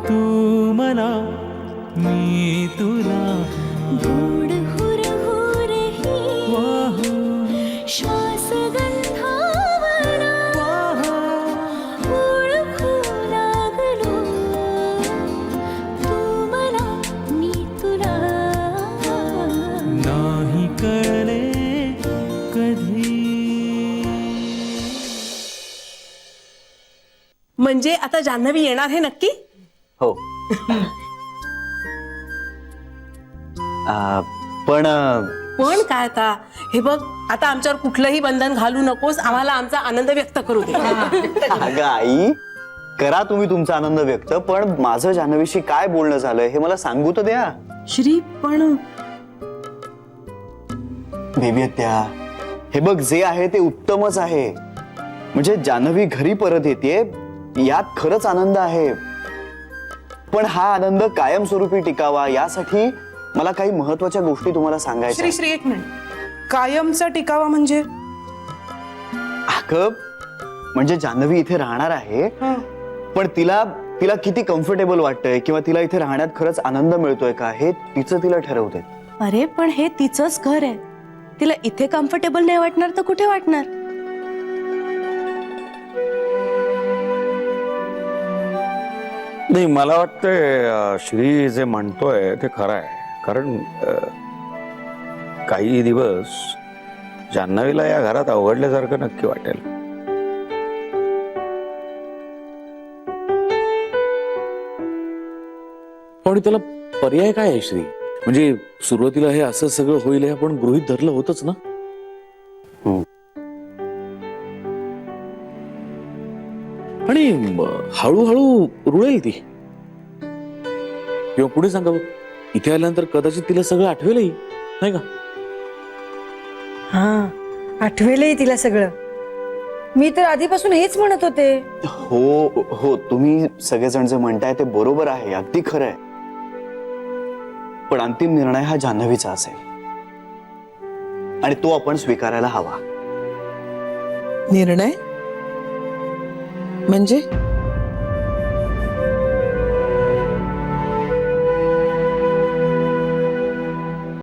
तू मला मी तुला गोड हुरहुर ही श्वास गंधावला ओळखू लागलो तू मला मी तुला नाही कळले कधी. म्हणजे आता जान्हवी येणार हे नक्की? हो. पण पण काय आता हे बघ, आता आमच्यावर कुठलंही बंधन घालू नकोस, आम्हाला आमचा आनंद व्यक्त करू दे. अगं आई, करा तुम्ही तुमचा आनंद व्यक्त, पण माझं जान्हवीशी काय बोलणं झालंय हे मला सांगू तर द्या. श्री पण बेबी त्या हे बघ, जे आहे ते उत्तमच आहे. म्हणजे जान्हवी घरी परत येते यात खरंच आनंद आहे, पण हा आनंद कायमस्वरूपी टिकावा यासाठी मला काही महत्वाच्या गोष्टी तुम्हाला सांगायच्या. श्री एक मिनिट, कायमचा टिकावा म्हणजे? अगं म्हणजे जान्हवी इथे राहणार आहे, पण तिला किती कम्फर्टेबल वाटतंय किंवा तिला इथे राहण्यात खरंच आनंद मिळतोय का हे तिचं तिला ठरवते. अरे पण हे तिचंच घर आहे, तिला इथे कम्फर्टेबल नाही वाटणार तर कुठे वाटणार? नाही, मला वाटतंय श्री जे म्हणतोय ते खरं आहे. कारण काही दिवस जान्हवीला या घरात अवघडल्यासारखं नक्की वाटेल. पण त्याला पर्याय काय आहे श्री? म्हणजे सुरुवातीला हे असं सगळं होईल हे आपण गृहीत धरलं होतच ना. आणि हळूहळू रुळेल ती, किंवा पुढे सांगा, इथे आल्यानंतर कदाचित तिला सगळं आठवेलही, नाही का? हा, आठवेलही तिला सगळं. मी तर आधीपासून हेच म्हणत होते. हो हो, तुम्ही सगळेजण जे म्हणताय ते बरोबर आहे, अगदी खरं आहे. पण अंतिम निर्णय हा जान्हवीचा असेल आणि तो आपण स्वीकारायला हवा. निर्णय म्हणजे?